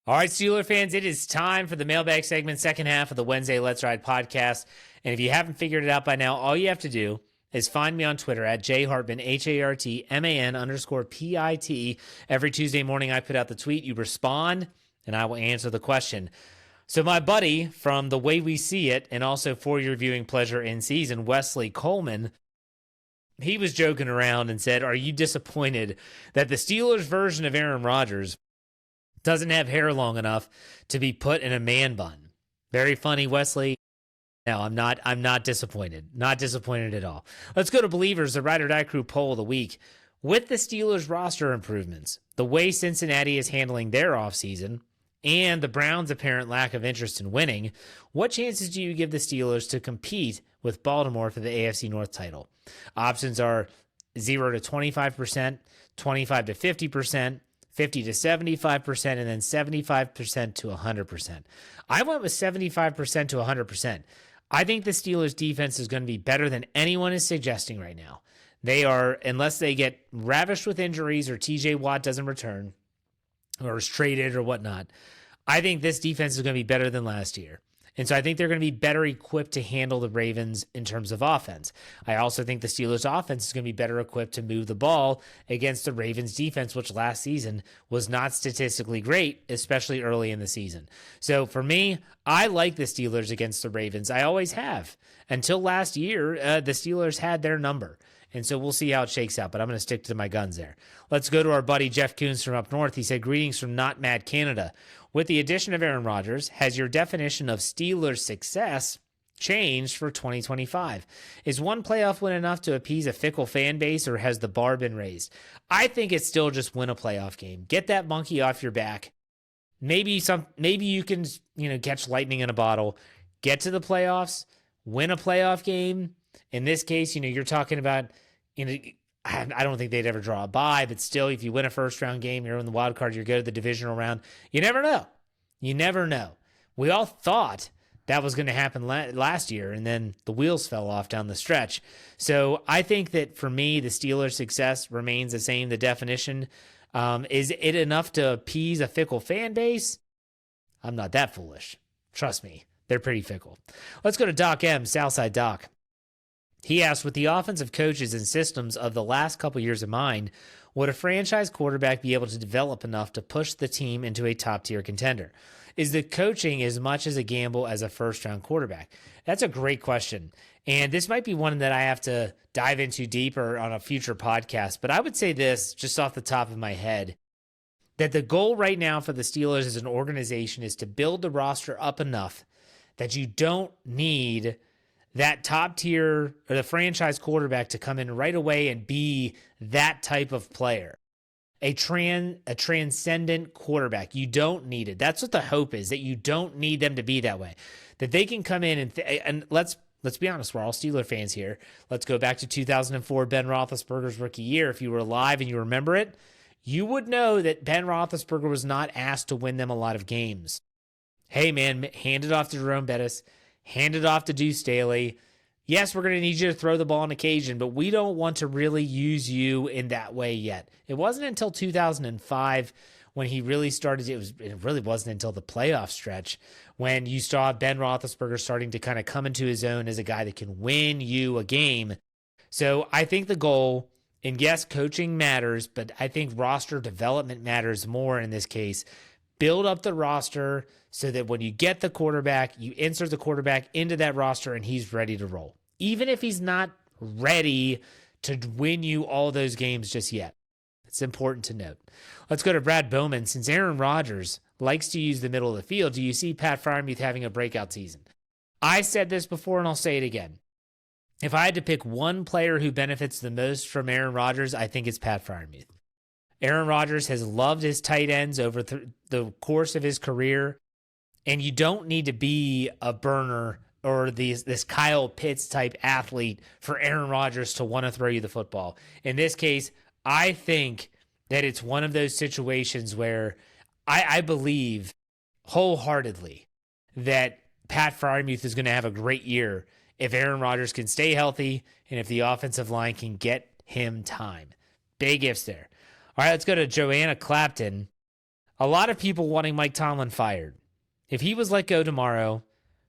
All right, Steeler fans, it is time for the Mailbag Segment, second half of the Wednesday Let's Ride podcast. And if you haven't figured it out by now, all you have to do is find me on Twitter at jhartman, HARTMAN_PIT. Every Tuesday morning, I put out the tweet. You respond, and I will answer the question. So my buddy from The Way We See It, and also For Your Viewing Pleasure in Season, Wesley Coleman, he was joking around and said, are you disappointed that the Steelers version of Aaron Rodgers doesn't have hair long enough to be put in a man bun? Very funny, Wesley. No, I'm not disappointed. Not disappointed at all. Let's go to Believers, the Ride or Die Crew poll of the week. With the Steelers roster improvements, the way Cincinnati is handling their offseason, and the Browns' apparent lack of interest in winning, what chances do you give the Steelers to compete with Baltimore for the AFC North title? Options are 0 to 25%, 25 to 50%, 50 to 75%, and then 75% to 100%. I went with 75% to 100%. I think the Steelers' defense is going to be better than anyone is suggesting right now. They are, unless they get ravished with injuries or TJ Watt doesn't return or is traded or whatnot, I think this defense is going to be better than last year. And so I think they're going to be better equipped to handle the Ravens in terms of offense. I also think the Steelers' offense is going to be better equipped to move the ball against the Ravens' defense, which last season was not statistically great, especially early in the season. So for me, I like the Steelers against the Ravens. I always have. Until last year, the Steelers had their number. And so we'll see how it shakes out, but I'm going to stick to my guns there. Let's go to our buddy Jeff Coons from up north. He said, greetings from Not Mad Canada. With the addition of Aaron Rodgers, has your definition of Steelers success changed for 2025? Is one playoff win enough to appease a fickle fan base, or has the bar been raised? I think it's still just win a playoff game. Get that monkey off your back. Maybe you can, catch lightning in a bottle. Get to the playoffs, win a playoff game. In this case, you're talking about, I don't think they'd ever draw a bye, but still, if you win a first-round game, you're in the wild card, you go to the divisional round. You never know. You never know. We all thought that was going to happen last year, and then the wheels fell off down the stretch. So I think that for me, the Steelers' success remains the same. The definition, is it enough to appease a fickle fan base? I'm not that foolish. Trust me, they're pretty fickle. Let's go to Doc M, Southside Doc. He asked, with the offensive coaches and systems of the last couple years in mind, would a franchise quarterback be able to develop enough to push the team into a top-tier contender? Is the coaching as much as a gamble as a first-round quarterback? That's a great question. And this might be one that I have to dive into deeper on a future podcast. But I would say this, just off the top of my head, that the goal right now for the Steelers as an organization is to build the roster up enough that you don't need that top tier or the franchise quarterback to come in right away and be that type of player. A transcendent quarterback. You don't need it. That's what the hope is, that you don't need them to be that way. That they can come in and let's be honest, we're all Steeler fans here. Let's go back to 2004, Ben Roethlisberger's rookie year. If you were alive and you remember it, you would know that Ben Roethlisberger was not asked to win them a lot of games. Hey man, hand it off to Jerome Bettis. Hand it off to Deuce Staley. Yes, we're going to need you to throw the ball on occasion, but we don't want to really use you in that way yet. It wasn't until 2005 when he really started. It really wasn't until the playoff stretch when you saw Ben Roethlisberger starting to kind of come into his own as a guy that can win you a game. So I think the goal, and yes, coaching matters, but I think roster development matters more in this case. Build up the roster so that when you get the quarterback, you insert the quarterback into that roster and he's ready to roll. Even if he's not ready to win you all those games just yet. It's important to note. Let's go to Brad Bowman. Since Aaron Rodgers likes to use the middle of the field, do you see Pat Freiermuth having a breakout season? I said this before and I'll say it again. If I had to pick one player who benefits the most from Aaron Rodgers, I think it's Pat Freiermuth. Aaron Rodgers has loved his tight ends over the course of his career, and you don't need to be a burner or this Kyle Pitts type athlete for Aaron Rodgers to want to throw you the football. In this case, I think that it's one of those situations where I believe wholeheartedly that Pat Freiermuth is going to have a great year if Aaron Rodgers can stay healthy and if the offensive line can get him time. Big ifs there. All right, let's go to Joanna Clapton. a lot of people wanting Mike Tomlin fired. If he was let go tomorrow,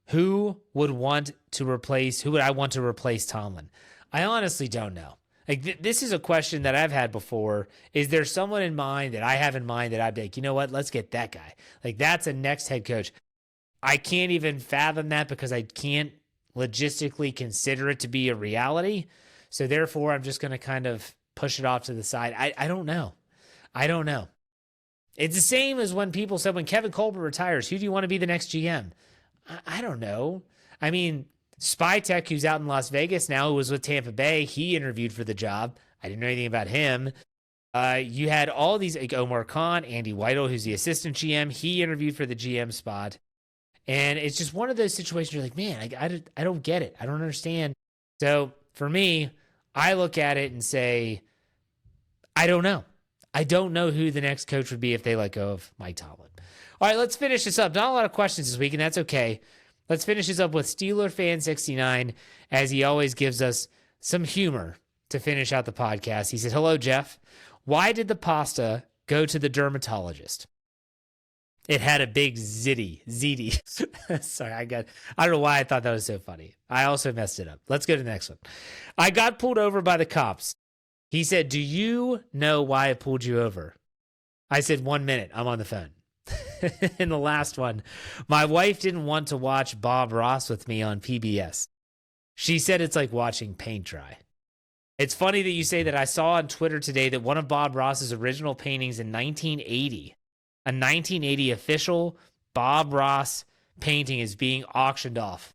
who would I want to replace Tomlin? I honestly don't know. Like this is a question that I've had before. Is there someone in mind that I have in mind that I'd be like, you know what, let's get that guy. Like that's a next head coach. I can't even fathom that because I can't logistically consider it to be a reality. So therefore, I'm just going to kind of push it off to the side. I don't know. I don't know. It's the same as when people said when Kevin Colbert retires, who do you want to be the next GM? I don't know. I mean, Spytek, who's out in Las Vegas now, who was with Tampa Bay, he interviewed for the job. I didn't know anything about him. You had all these, like Omar Khan, Andy Weidel, who's the assistant GM. He interviewed for the GM spot. And it's just one of those situations you're like, man, I don't get it. I don't understand. So for me, I look at it and say, I don't know. I don't know who the next coach would be if they let go of Mike Tomlin. All right, let's finish this up. Not a lot of questions this week, and that's okay. Let's finish this up with Steeler Fan 69, as he always gives us some humor to finish out the podcast. He said, hello, Jeff. Why did the pasta go to the dermatologist? It had a big ziti. Sorry, I don't know why I thought that was so funny. I also messed it up. Let's go to the next one. I got pulled over by the cops. He said, do you know why I pulled you over? I said, 1 minute. I'm on the phone. And the last one, my wife didn't want to watch Bob Ross with me on PBS. She said it's like watching paint dry. It's funny that you say that. I saw on Twitter today that one of Bob Ross's original paintings in 1980, a 1980 official Bob Ross painting, is being auctioned off.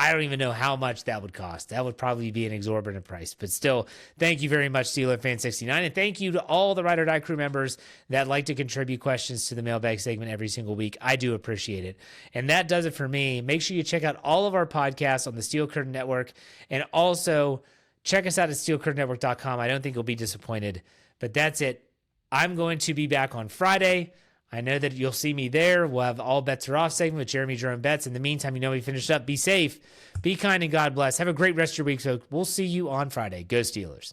I don't even know how much that would cost. That would probably be an exorbitant price. But still, thank you very much, Steeler Fan 69. And thank you to all the Ride or Die crew members that like to contribute questions to the mailbag segment every single week. I do appreciate it. And that does it for me. Make sure you check out all of our podcasts on the Steel Curtain Network. And also, check us out at steelcurtainnetwork.com. I don't think you'll be disappointed. But that's it. I'm going to be back on Friday. I know that you'll see me there. We'll have All Bets Are Off segment with Jeremy Jerome Betts. In the meantime, you know we finished up. Be safe, be kind, and God bless. Have a great rest of your week. So we'll see you on Friday. Go Steelers.